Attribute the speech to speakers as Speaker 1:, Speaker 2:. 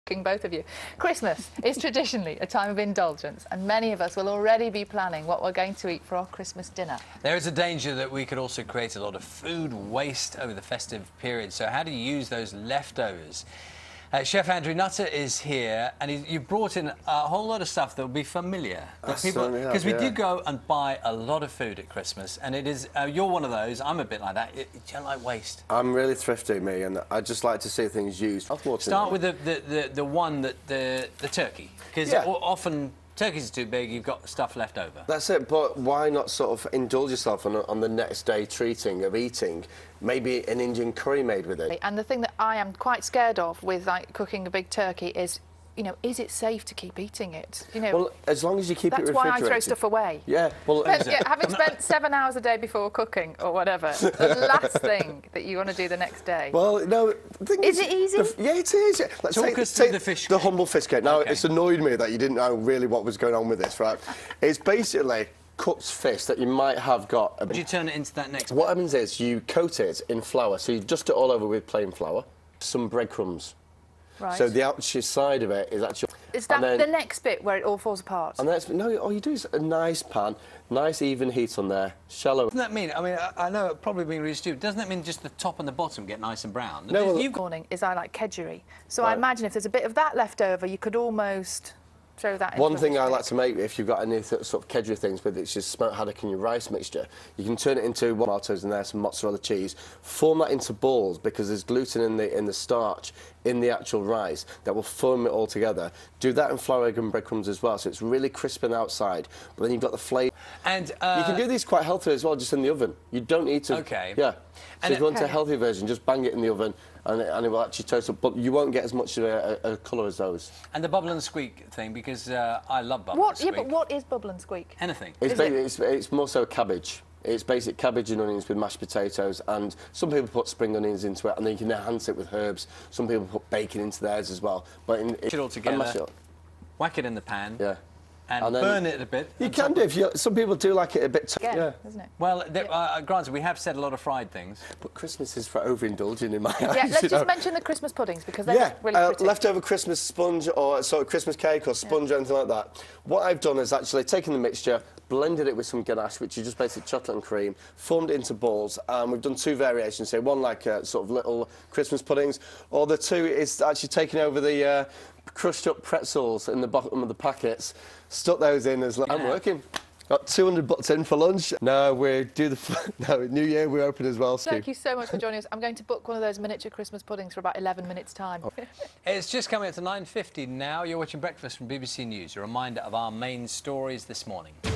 Speaker 1: Both of you. Christmas is traditionally a time of indulgence, and many of us will already be planning what we're going to eat for our Christmas dinner.
Speaker 2: There is a danger that we could also create a lot of food waste over the festive period. So how do you use those leftovers? Chef Andrew Nutter is here, and you've brought in a whole lot of stuff that will be familiar. Because we do go and buy a lot of food at Christmas, and it is you're one of those. I'm a bit like that. You don't like waste.
Speaker 3: I'm really thrifty, me, and I just like to see things used.
Speaker 2: Start with the one that the turkey, because often turkeys are too big, you've got stuff left over.
Speaker 3: That's it, but why not sort of indulge yourself on the next day treating of eating maybe an Indian curry made with it?
Speaker 1: And the thing that I am quite scared of with cooking a big turkey is, is it safe to keep eating it?
Speaker 3: Well, as long as you keep it refrigerated.
Speaker 1: That's why I throw stuff away.
Speaker 3: Yeah, well,
Speaker 1: having spent 7 hours a day before cooking or whatever, the last thing that you want to do the next day.
Speaker 3: Well, no, the thing
Speaker 1: is it easy?
Speaker 3: Yeah, it is. Let's
Speaker 2: Talk us through the fish cake.
Speaker 3: The humble fish cake. Now, it's annoyed me that you didn't know really what was going on with this, right? It's basically cooked fish that you might have got.
Speaker 2: Would you turn it into that next bit?
Speaker 3: What happens is you coat it in flour, so you dust it all over with plain flour, some breadcrumbs.
Speaker 1: Right.
Speaker 3: So the outside side of it is actually...
Speaker 1: Is that the next bit where it all falls apart?
Speaker 3: And that's, no, all you do is a nice pan, nice even heat on there, shallow.
Speaker 2: Doesn't that mean, I know it's probably being really stupid, doesn't that mean just the top and the bottom get nice and brown?
Speaker 3: No, well,
Speaker 1: morning is I like kedgeree. So I imagine if there's a bit of that left over, you could almost throw that in.
Speaker 3: One thing I like to make, if you've got any sort of kedgeree things with it, it's just smoked haddock and your rice mixture. You can turn it into tomatoes in there, some mozzarella cheese, form that into balls because there's gluten in the starch in the actual rice that will form it all together. Do that in flour, egg and breadcrumbs as well, so it's really crisp on the outside, but then you've got the flavour. And you can do these quite healthy as well, just in the oven. You don't need to...
Speaker 2: Okay.
Speaker 3: Yeah. So if you want a healthy version, just bang it in the oven and it will actually toast up, but you won't get as much of a colour as those.
Speaker 2: And the bubble and squeak thing, because I love bubble and squeak.
Speaker 1: Yeah, but what is bubble and squeak?
Speaker 2: Anything.
Speaker 3: It's more so cabbage. It's basic cabbage and onions with mashed potatoes, and some people put spring onions into it, and then you can enhance it with herbs. Some people put bacon into theirs as well. But
Speaker 2: it all together, whack it in the pan, and burn it a bit.
Speaker 3: You can do. Some people do like it a bit.
Speaker 1: Isn't it?
Speaker 2: Well, granted, we have said a lot of fried things.
Speaker 3: But Christmas is for overindulging in my eyes.
Speaker 1: Yeah, let's just mention the Christmas puddings, because they're really pretty.
Speaker 3: Leftover Christmas sponge or sort of Christmas cake or sponge or anything like that. What I've done is actually taken the mixture, blended it with some ganache, which is just basically chocolate and cream, formed it into balls, and we've done two variations. So one like sort of little Christmas puddings, or the two is actually taking over the crushed up pretzels in the bottom of the packets, stuck those in as... I'm working. Got 200 bucks in for lunch. No, New Year we're open as well, Steve.
Speaker 1: Thank you so much for joining us. I'm going to book one of those miniature Christmas puddings for about 11 minutes' time.
Speaker 2: It's just coming up to 9:50 now. You're watching Breakfast from BBC News. A reminder of our main stories this morning.